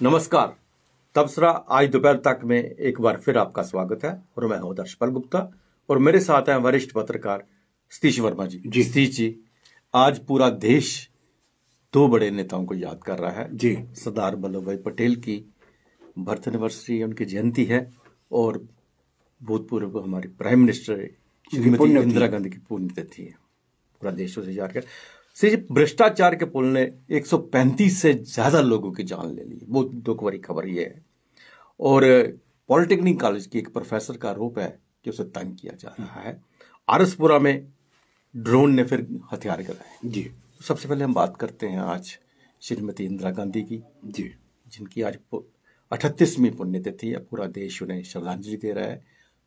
नमस्कार। तबसरा आज दोपहर तक में एक बार फिर आपका स्वागत है और मैं हूं दर्शपाल गुप्ता और मेरे साथ हैं वरिष्ठ पत्रकार सतीश वर्मा जी। सतीश जी, आज पूरा देश दो बड़े नेताओं को याद कर रहा है जी। सरदार वल्लभ भाई पटेल की बर्थ एनिवर्सरी, उनकी जयंती है, और भूतपूर्व हमारी प्राइम मिनिस्टर श्रीमती इंदिरा गांधी की पुण्यतिथि है। पूरा देश उसे याद कर। भ्रष्टाचार के पुल ने 135 से ज्यादा लोगों की जान ले ली। बहुत दुख भरी खबर ये है। और पॉलिटेक्निक कॉलेज की एक प्रोफेसर का आरोप है कि उसे तंग किया जा रहा है। आरसपुरा में ड्रोन ने फिर हथियार गिराए जी। सबसे पहले हम बात करते हैं आज श्रीमती इंदिरा गांधी की जी, जिनकी आज 38वीं पुण्यतिथि है। पूरा देश उन्हें श्रद्धांजलि दे रहा है।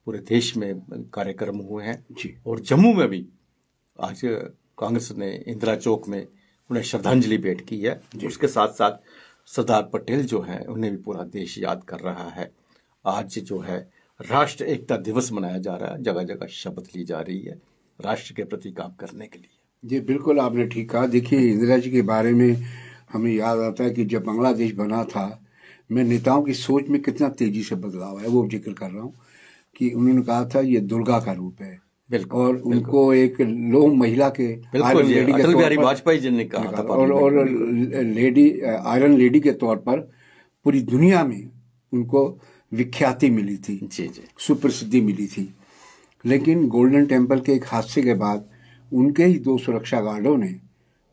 पूरे देश में कार्यक्रम हुए हैं जी। और जम्मू में भी आज कांग्रेस ने इंदिरा चौक में उन्हें श्रद्धांजलि भेंट की है। उसके साथ साथ सरदार पटेल जो है उन्हें भी पूरा देश याद कर रहा है। आज जो है राष्ट्र एकता दिवस मनाया जा रहा है। जगह जगह शपथ ली जा रही है राष्ट्र के प्रति काम करने के लिए। जी बिल्कुल, आपने ठीक कहा। देखिए, इंदिरा जी के बारे में हमें याद आता है कि जब बांग्लादेश बना था, मैं नेताओं की सोच में कितना तेजी से बदलाव है वो जिक्र कर रहा हूँ कि उन्होंने कहा था ये दुर्गा का रूप है। और उनको एक लोह महिला के आयरन लेडी के तौर पर वाजपेयी जी ने कहा था, और लेडी आयरन लेडी के तौर पर पूरी दुनिया में उनको विख्याति मिली थी जी, सुप्रसिद्धि मिली थी। लेकिन गोल्डन टेम्पल के एक हादसे के बाद उनके ही 2 सुरक्षा गार्डों ने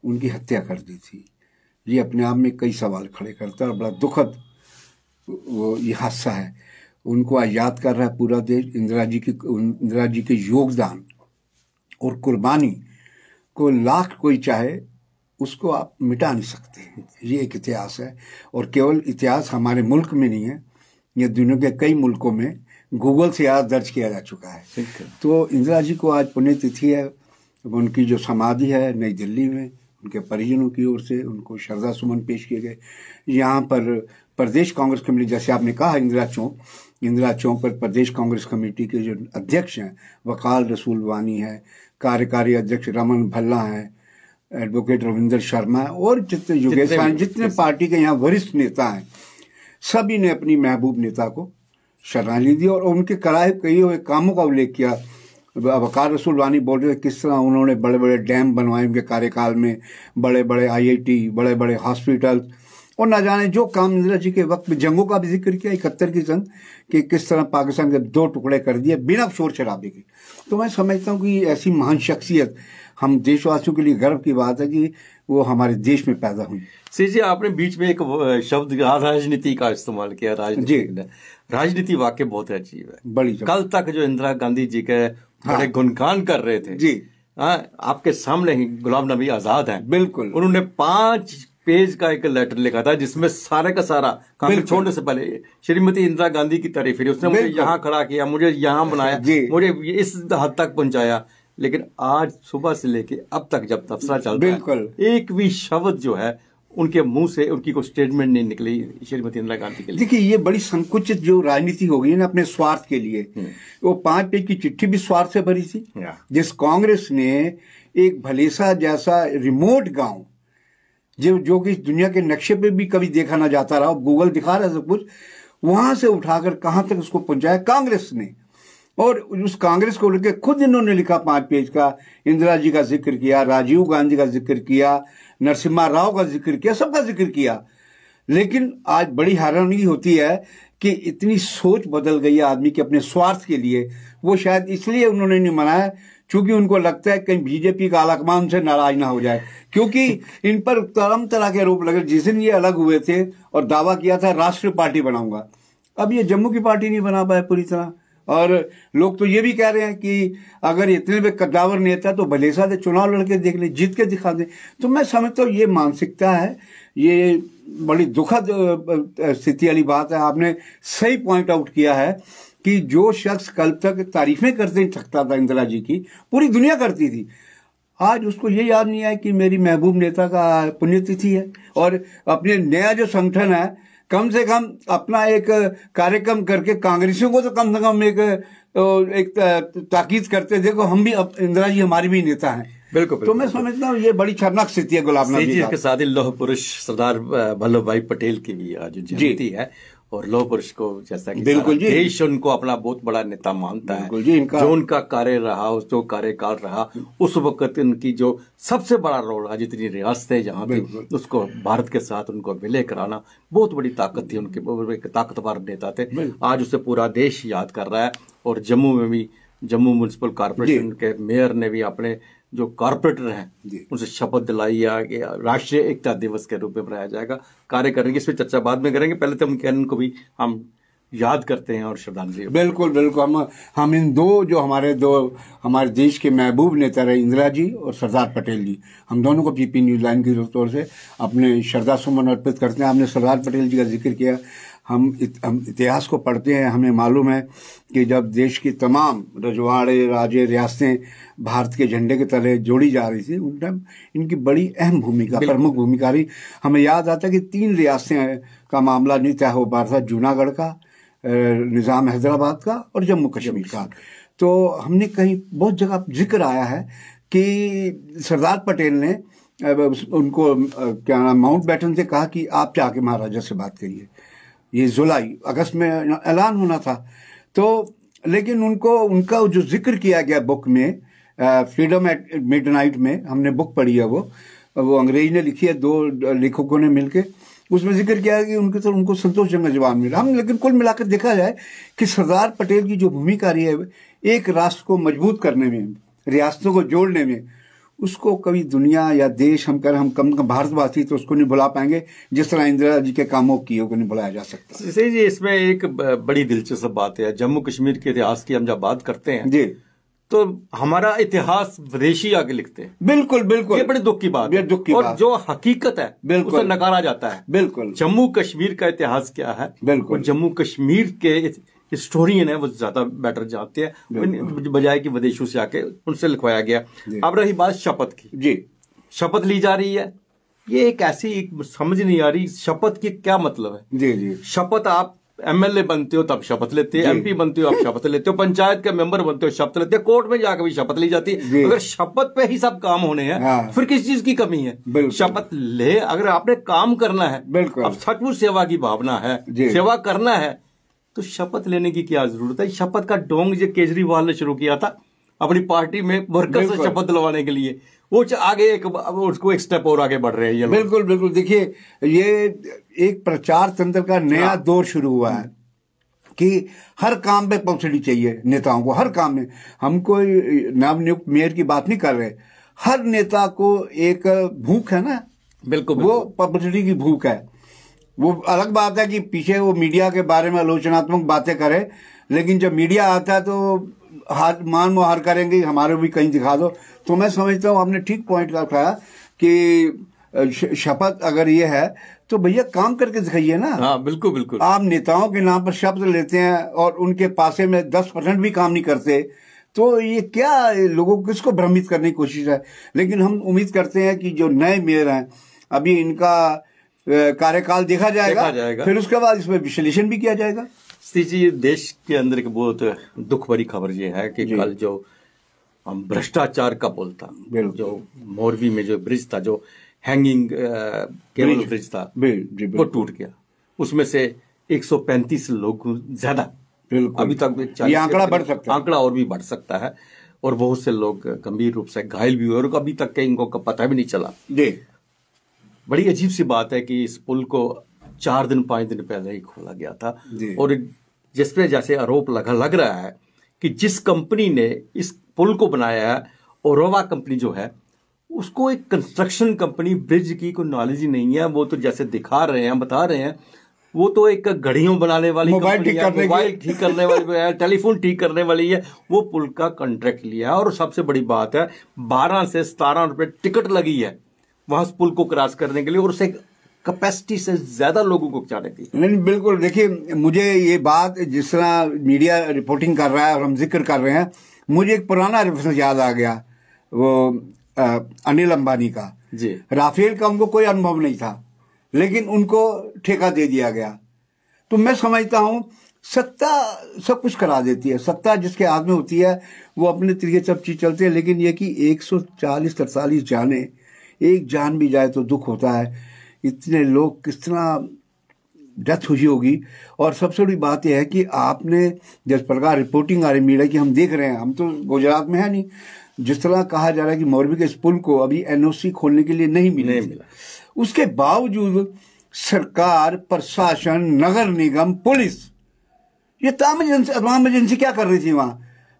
उनकी हत्या कर दी थी। ये अपने आप में कई सवाल खड़े करता है और बड़ा दुखद वो ये हादसा है। उनको आज याद कर रहा है पूरा देश। इंदिरा जी के योगदान और कुर्बानी को लाख कोई चाहे, उसको आप मिटा नहीं सकते। ये एक इतिहास है, और केवल इतिहास हमारे मुल्क में नहीं है, ये दुनिया के कई मुल्कों में गूगल से आज दर्ज किया जा चुका है। तो इंदिरा जी को आज पुण्यतिथि है। उनकी जो समाधि है नई दिल्ली में, उनके परिजनों की ओर से उनको श्रद्धा सुमन पेश किए गए। यहाँ पर प्रदेश कांग्रेस कमेटी, जैसे आपने कहा इंदिरा चौक पर प्रदेश कांग्रेस कमेटी के जो अध्यक्ष हैं वकाल रसूल वानी है, कार्यकारी अध्यक्ष रमन भल्ला है, एडवोकेट रविंदर शर्मा है, और जितने योगेश जितने पार्टी के यहाँ वरिष्ठ नेता हैं, सभी ने अपनी महबूब नेता को श्रद्धांजलि दी और उनके कराए कई हुए कामों का उल्लेख किया। वकाल रसूल वानी बोल रहे किस तरह उन्होंने बड़े बड़े डैम बनवाए उनके कार्यकाल में, बड़े बड़े IIT, बड़े बड़े हॉस्पिटल, और ना जाने जो काम इंदिरा जी के वक्त में जंगों का भी जिक्र किया 71 की जंग कि किस तरह पाकिस्तान के 2 टुकड़े कर दिए बिना शोर शराबे के। तो मैं समझता हूँ कि ऐसी महान शख्सियत, हम देशवासियों के लिए गर्व की बात है कि वो हमारे देश में पैदा हुई। सी जी, आपने बीच में एक शब्द राजनीति का इस्तेमाल किया। राजनीति वाकई बहुत अजीब है। बड़ी कल तक जो इंदिरा गांधी जी के बड़े गुणगान कर रहे थे जी, आपके सामने ही गुलाम नबी आजाद हैं। बिल्कुल, उन्होंने 5 पेज का एक लेटर लिखा था जिसमें सारे का सारा कांग्रेस छोड़ने से पहले श्रीमती इंदिरा गांधी की तारीफ है। उसने मुझे यहाँ खड़ा किया, मुझे यहाँ बनाया, मुझे इस हद तक पहुंचाया। लेकिन आज सुबह से लेके अब तक जब तबसरा चल रहा है, एक भी शब्द जो है उनके मुंह से, उनकी कोई स्टेटमेंट नहीं निकली श्रीमती इंदिरा गांधी के लिए। देखिए, ये बड़ी संकुचित जो राजनीति हो गई ना अपने स्वार्थ के लिए। वो 5 पेज की चिट्ठी भी स्वार्थ से भरी थी, जिस कांग्रेस ने एक भलेसा जैसा रिमोट गांव जो कि दुनिया के नक्शे पे भी कभी देखा ना जाता रहा, गूगल दिखा रहा है सब कुछ, वहां से उठाकर कहां तक उसको पहुंचाया कांग्रेस ने। और उस कांग्रेस को लेकर खुद इन्होंने लिखा 5 पेज का, इंदिरा जी का जिक्र किया, राजीव गांधी का जिक्र किया, नरसिम्हा राव का जिक्र किया, सबका जिक्र किया। लेकिन आज बड़ी हैरानी होती है कि इतनी सोच बदल गई है आदमी के अपने स्वार्थ के लिए। वो शायद इसलिए उन्होंने नहीं मनाया क्योंकि उनको लगता है कहीं बीजेपी का आलाकमान से नाराज ना हो जाए, क्योंकि इन पर तरह तरह के आरोप लगे। जिस दिन ये अलग हुए थे और दावा किया था राष्ट्रीय पार्टी बनाऊंगा, अब ये जम्मू की पार्टी नहीं बना पाए पूरी तरह। और लोग तो ये भी कह रहे हैं कि अगर इतने में कद्दावर नेता तो भलेसा से चुनाव लड़के देख ले, जीत के दिखा दे। तो मैं समझता हूँ ये मानसिकता है, ये बड़ी दुखद स्थिति वाली बात है। आपने सही पॉइंट आउट किया है कि जो शख्स कल तक तारीफें करते नहीं थकता था इंदिरा जी की, पूरी दुनिया करती थी, आज उसको ये याद नहीं आया कि मेरी महबूब नेता का पुण्यतिथि है। और अपने नया जो संगठन है, कम से कम अपना एक कार्यक्रम करके कांग्रेसियों को तो कम से कम एक ताकीद करते, देखो हम भी, इंदिरा जी हमारी भी नेता हैं। बिल्कुल। तो मैं समझता हूँ ये बड़ी खतरनाक स्थिति है गुलाम नबी के साथ ही लौह पुरुष सरदार वल्लभ भाई पटेल की भी आज जयंती है, और लौह पुरुष को जैसा कि बिल्कुल जी, देश उनको अपना बहुत बड़ा नेता मानता है जी, जो उनका कार्य रहा, जो कार्यकाल रहा उस वक्त उनकी जो सबसे बड़ा रोल रहा, जितनी रियासतें जहाँ थी उसको भारत के साथ उनको विलय कराना बहुत बड़ी ताकत थी, उनके ताकतवर नेता थे। आज उसे पूरा देश याद कर रहा है। और जम्मू में भी जम्मू म्युनिसिपल कॉर्पोरेशन के मेयर ने भी अपने जो कॉर्पोरेटर हैं उनसे शपथ दिलाई है कि राष्ट्रीय एकता दिवस के रूप में मनाया जाएगा, कार्य करेंगे। इस पर चर्चा बाद में करेंगे, पहले तो हम को भी हम याद करते हैं और श्रद्धांजलि। बिल्कुल बिल्कुल, हम इन दो जो हमारे देश के महबूब नेता रहे, इंदिरा जी और सरदार पटेल जी, हम दोनों को पीपी न्यूज लाइन की तौर से अपने श्रद्धा सुमन अर्पित करते हैं। आपने सरदार पटेल जी का जिक्र किया, हम इतिहास को पढ़ते हैं, हमें मालूम है कि जब देश की तमाम रजवाड़े, राजे, रियासतें भारत के झंडे के तले जोड़ी जा रही थी, उन टाइम इनकी बड़ी अहम भूमिका, प्रमुख भूमिका रही। हमें याद आता है कि 3 रियासतें का मामला नहीं तय हो पा रहा था, जूनागढ़ का, निज़ाम हैदराबाद का और जम्मू कश्मीर का। तो हमने कहीं बहुत जगह जिक्र आया है कि सरदार पटेल ने उनको क्या नाम माउंटबेटन से कहा कि आप जाके महाराजा से बात करिए। ये जुलाई अगस्त में ऐलान होना था। तो लेकिन उनका जो जिक्र किया गया बुक में, फ्रीडम एट मिडनाइट में, हमने बुक पढ़ी है, वो अंग्रेज ने लिखी है, 2 लेखकों ने मिलके, उसमें जिक्र किया है कि उनको संतोषजनक जवाब मिला। हम लेकिन कुल मिलाकर देखा जाए कि सरदार पटेल की जो भूमिका रही है एक राष्ट्र को मजबूत करने में, रियासतों को जोड़ने में, उसको कभी दुनिया या देश हम कम भारतवासी तो उसको नहीं भुला पाएंगे जिस तरह इंदिरा जी के कामों की को नहीं भुलाया जा सकता। सही जी, इसमें एक बड़ी दिलचस्प बात है, जम्मू कश्मीर के इतिहास की हम जब बात करते हैं जी, तो हमारा इतिहास विदेशी आगे लिखते हैं। बिल्कुल बिल्कुल, ये बड़ी दुख की बात है, और जो हकीकत है उसे नकारा जाता है। बिल्कुल, जम्मू कश्मीर का इतिहास क्या है, बिल्कुल, जम्मू कश्मीर के हिस्टोरियन है वो ज्यादा बेटर जानते हैं, बजाय कि विदेशों से आके उनसे लिखवाया गया। अब रही बात शपथ की, जी, शपथ ली जा रही है, ये एक ऐसी समझ नहीं आ रही शपथ की क्या मतलब है। जी जी, शपथ आप एमएलए बनते हो तब शपथ लेते हो, एमपी बनते हो आप शपथ लेते हो, पंचायत के मेंबर बनते हो शपथ लेते हो, कोर्ट में जाकर भी शपथ ली जाती है। अगर शपथ पे ही सब काम होने हैं फिर किस चीज की कमी है। शपथ ले, अगर आपने काम करना है, अब सचमुच सेवा की भावना है, सेवा करना है, तो शपथ लेने की क्या जरूरत है। शपथ का ढोंग जो केजरीवाल ने शुरू किया था अपनी पार्टी में वर्कर से शपथ दिलवाने के लिए, वो आगे उसको एक स्टेप और आगे बढ़ रहे हैं। बिल्कुल बिल्कुल, देखिए ये एक प्रचार तंत्र का नया दौर शुरू हुआ है कि हर काम पे पब्लिसिटी चाहिए नेताओं को, हर काम में। हम कोई नवनियुक्त मेयर की बात नहीं कर रहे, हर नेता को एक भूख है ना, बिल्कुल, वो पब्लिसिटी की भूख है। वो अलग बात है कि पीछे वो मीडिया के बारे में आलोचनात्मक बातें करे, लेकिन जब मीडिया आता है तो मान मुहार करेंगे, हमारे भी कहीं दिखा दो। तो मैं समझता हूँ आपने ठीक पॉइंट रखा कि शपथ अगर ये है तो भैया काम करके दिखाइए ना। हाँ, बिल्कुल बिल्कुल। आप नेताओं के नाम पर शब्द लेते हैं और उनके पासे में 10% भी काम नहीं करते, तो ये क्या लोगों को किसको भ्रमित करने की कोशिश है। लेकिन हम उम्मीद करते हैं कि जो नए मेयर हैं अभी इनका कार्यकाल देखा जाएगा, फिर उसके बाद इसमें विश्लेषण भी किया जाएगा। जी, देश के अंदर एक बहुत दुख भरी खबर ये है कि कल जो हम भ्रष्टाचार का पुल था, जो मोरवी में जो ब्रिज था, जो हैंगिंग केबल ब्रिज था, वो टूट गया। उसमें से 135 लोग ज्यादा, अभी तक ये आंकड़ा बढ़ सकता है, आंकड़ा और भी बढ़ सकता है, और बहुत से लोग गंभीर रूप से घायल भी हुए और अभी तक इनको पता भी नहीं चला। बड़ी अजीब सी बात है कि इस पुल को 4 दिन 5 दिन पहले ही खोला गया था, और जिसपे जैसे आरोप लग रहा है कि जिस कंपनी ने इस पुल को बनाया है, ओरोवा कंपनी जो है, उसको एक कंस्ट्रक्शन कंपनी, ब्रिज की कोई नॉलेज ही नहीं है। वो तो जैसे दिखा रहे हैं, बता रहे हैं, वो तो एक घड़ियों बनाने वाली मोबाइल ठीक करने वाली है, टेलीफोन ठीक करने वाली है, वो पुल का कॉन्ट्रैक्ट लिया है। और सबसे बड़ी बात है 12 से 17 रुपए टिकट लगी है वहां पुल को क्रॉस करने के लिए, और उसे कैपेसिटी से ज्यादा लोगों को जाने थी। नहीं, बिल्कुल। देखिए, मुझे ये बात जिस तरह मीडिया रिपोर्टिंग कर रहा है और हम जिक्र कर रहे हैं, मुझे एक पुराना रेफरेंस याद आ गया, वो अनिल अंबानी का। जी, राफेल का उनको कोई अनुभव नहीं था, लेकिन उनको ठेका दे दिया गया। तो मैं समझता हूं सत्ता सब कुछ करा देती है, सत्ता जिसके हाथ में होती है वो अपने तरीके सब चीज चलते हैं। लेकिन ये कि 140-43 जाने, एक जान भी जाए तो दुख होता है। इतने लोग, किस तरह डेथ हुई होगी। और सबसे बड़ी बात यह है कि आपने जिस प्रकार रिपोर्टिंग आ रही मीडिया की, हम देख रहे हैं, हम तो गुजरात में है नहीं, जिस तरह कहा जा रहा है कि मोरबी के इस पुल को अभी एनओसी खोलने के लिए नहीं मिला, उसके बावजूद सरकार, प्रशासन, नगर निगम, पुलिस ये तमाम एजेंसी क्या कर रही थी वहां,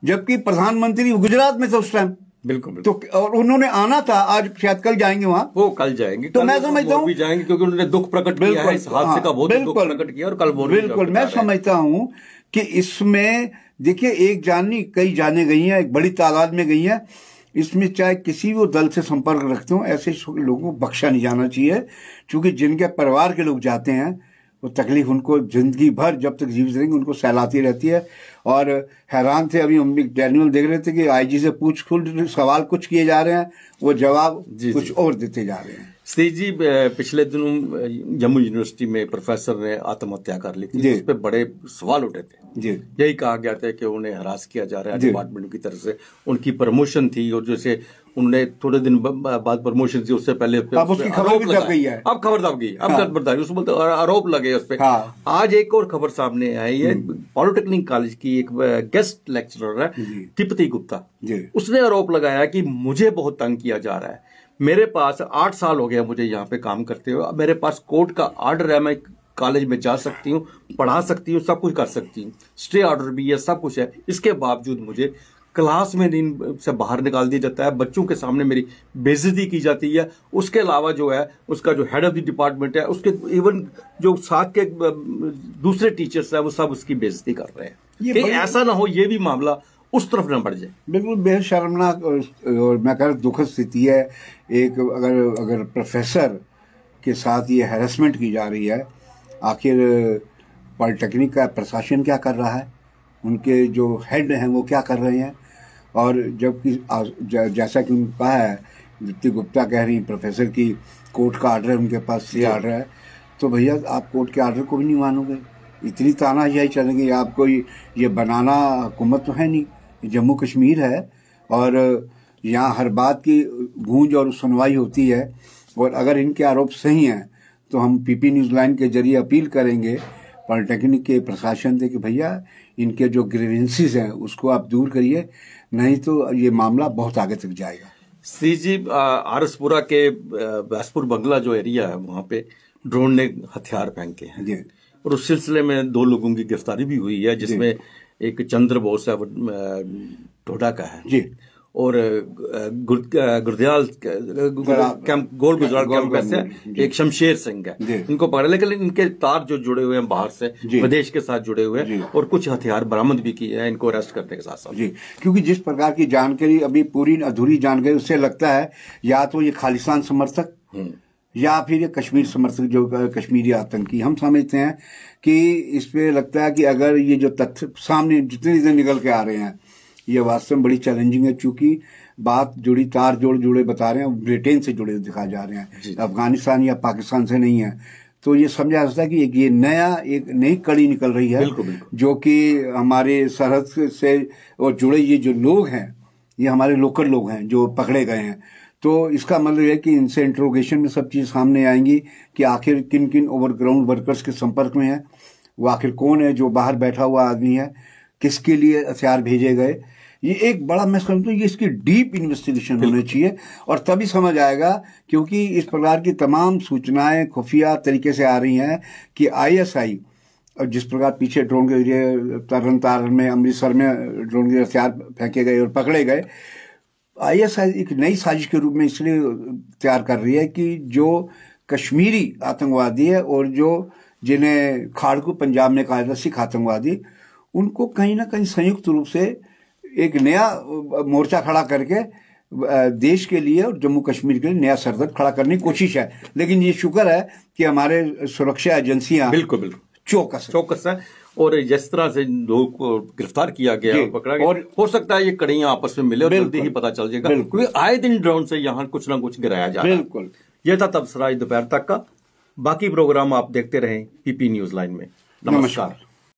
जबकि प्रधानमंत्री गुजरात में था उस टाइम। बिल्कुल। तो और उन्होंने आना था, आज शायद कल जाएंगे वहां, वो कल जाएंगे। तो मैं समझता हूँ जाएंगे क्योंकि उन्होंने दुख प्रकट किया है, इस हादसे का बहुत दुख प्रकट किया और कल बिल्कुल मैं समझता हूँ कि इसमें देखिए एक जान नहीं, कई जाने गई हैं, एक बड़ी तादाद में गई हैं। इसमें चाहे किसी भी दल से संपर्क रखते हो, ऐसे लोगों को बख्शा नहीं जाना चाहिए, क्योंकि जिनके परिवार के लोग जाते हैं वो तकलीफ उनको जिंदगी भर जब तक जीवित रहेंगे उनको सहलाती रहती है। और हैरान थे, अभी हम डैनियल देख रहे थे कि आईजी से सवाल कुछ किए जा रहे हैं, वो जवाब कुछ और देते जा रहे हैं। सतीश जी, पिछले दिनों जम्मू यूनिवर्सिटी में प्रोफेसर ने आत्महत्या कर ली थी, उस पर बड़े सवाल उठे थे जी। यही कहा गया था कि उन्हें हरास किया जा रहा है डिपार्टमेंट की तरफ से। उनकी प्रमोशन थी और जैसे उन्हें थोड़े दिन बाद प्रमोशन थी, उससे पहले अब उसकी खबर भी दब गई है, अब खबर दब गई, अब खबरदारी उसमें बोलते आरोप लगे उस पर। आज एक और खबर सामने आई है, पॉलिटेक्निक कॉलेज की एक गेस्ट लेक्चरर है तिप्ति गुप्ता, उसने आरोप लगाया कि मुझे बहुत तंग किया जा रहा है। मेरे पास 8 साल हो गया मुझे यहाँ पे काम करते हुए, मेरे पास कोर्ट का ऑर्डर है, मैं कॉलेज में जा सकती हूँ, पढ़ा सकती हूँ, सब कुछ कर सकती हूँ, स्टे ऑर्डर भी है, सब कुछ है, इसके बावजूद मुझे क्लास में दिन से बाहर निकाल दिया जाता है, बच्चों के सामने मेरी बेइज्जती की जाती है। उसके अलावा जो है उसका जो हेड ऑफ द डिपार्टमेंट है, उसके इवन जो साथ के दूसरे टीचर्स है वो सब उसकी बेइज्जती कर रहे हैं। कि ऐसा ना हो ये भी मामला उस तरफ न बढ़ जाए। बिल्कुल बेहद शर्मनाक और मैं कह रहा दुखद स्थिति है। एक अगर प्रोफेसर के साथ ये हैरेसमेंट की जा रही है, आखिर पॉलिटेक्निक का प्रशासन क्या कर रहा है, उनके जो हेड हैं वो क्या कर रहे हैं। और जबकि जैसा कि उन्होंने कहा है, दीप्ति गुप्ता कह रही प्रोफेसर की कोर्ट का आर्डर है, उनके पास से आर्डर है, तो भैया आप कोर्ट के आर्डर को भी नहीं मानोगे, इतनी तानाशाही चलेंगे। आपको ये बनाना हुकूमत तो है नहीं, जम्मू कश्मीर है और यहाँ हर बात की गूंज और सुनवाई होती है। और अगर इनके आरोप सही हैं तो हम पीपी न्यूज़ लाइन के जरिए अपील करेंगे पॉलिटेक्निक के प्रशासन से कि भैया इनके जो ग्रीवेंसेस हैं उसको आप दूर करिए, नहीं तो ये मामला बहुत आगे तक जाएगा। सी जी, आरसपुरा के बैसपुर बंगला जो एरिया है वहाँ पे ड्रोन ने हथियार फेंके हैं और उस सिलसिले में 2 लोगों की गिरफ्तारी भी हुई है, जिसमें एक चंद्र बोस है, टोडा का है जी, और गुरदयाल गोल गुजराल कैंपस से एक शमशेर सिंह है, इनको पकड़ा। लेकिन इनके तार जो जुड़े हुए हैं बाहर से प्रदेश के साथ जुड़े हुए हैं और कुछ हथियार बरामद भी किए हैं इनको अरेस्ट करने के साथ साथ जी। क्योंकि जिस प्रकार की जानकारी अभी पूरी अधूरी जानकारी, उससे लगता है या तो ये खालिस्तान समर्थक या फिर ये कश्मीर समर्थक जो कश्मीरी आतंकी। हम समझते हैं कि इस पे लगता है कि अगर ये जो तथ्य सामने जितने निकल के आ रहे हैं ये वास्तव में बड़ी चैलेंजिंग है, क्योंकि बात जुड़ी तार जुड़े बता रहे हैं, ब्रिटेन से जुड़े दिखा जा रहे हैं, अफगानिस्तान या पाकिस्तान से नहीं है। तो ये समझा जाता है कि एक नई कड़ी निकल रही है, बिल्कुल। जो कि हमारे सरहद से और जुड़े ये जो लोग हैं ये हमारे लोकल लोग हैं जो पकड़े गए हैं। तो इसका मतलब है कि इनसे इंट्रोगेशन में सब चीज़ सामने आएंगी कि आखिर किन किन ओवरग्राउंड वर्कर्स के संपर्क में है, वो आखिर कौन है जो बाहर बैठा हुआ आदमी है, किसके लिए हथियार भेजे गए। ये एक बड़ा, मैं समझता हूँ ये इसकी डीप इन्वेस्टिगेशन होनी चाहिए और तभी समझ आएगा, क्योंकि इस प्रकार की तमाम सूचनाएं खुफिया तरीके से आ रही हैं कि ISI और जिस प्रकार पीछे ड्रोन के जरिए तरन तारण में अमृतसर में ड्रोन के हथियार फेंके गए और पकड़े गए, ISI एक नई साजिश के रूप में इसलिए तैयार कर रही है कि जो कश्मीरी आतंकवादी है और जो जिन्हें खाड़कू पंजाब में कहा जाता सिख आतंकवादी, उनको कहीं ना कहीं संयुक्त रूप से एक नया मोर्चा खड़ा करके देश के लिए और जम्मू कश्मीर के लिए नया सरदर्द खड़ा करने की कोशिश है। लेकिन ये शुक्र है कि हमारे सुरक्षा एजेंसियां बिल्कुल चौकस है और जिस तरह से लोगों को गिरफ्तार किया गया और पकड़ा गया, और हो सकता है ये कड़ियां आपस में मिले और जल्दी ही पता चल जाएगा, क्योंकि आए दिन ड्रोन से यहाँ कुछ ना कुछ गिराया जा रहा है। बिल्कुल, यह था तबसरा दोपहर तक का। बाकी प्रोग्राम आप देखते रहें पीपी न्यूज़ लाइन में। नमस्कार।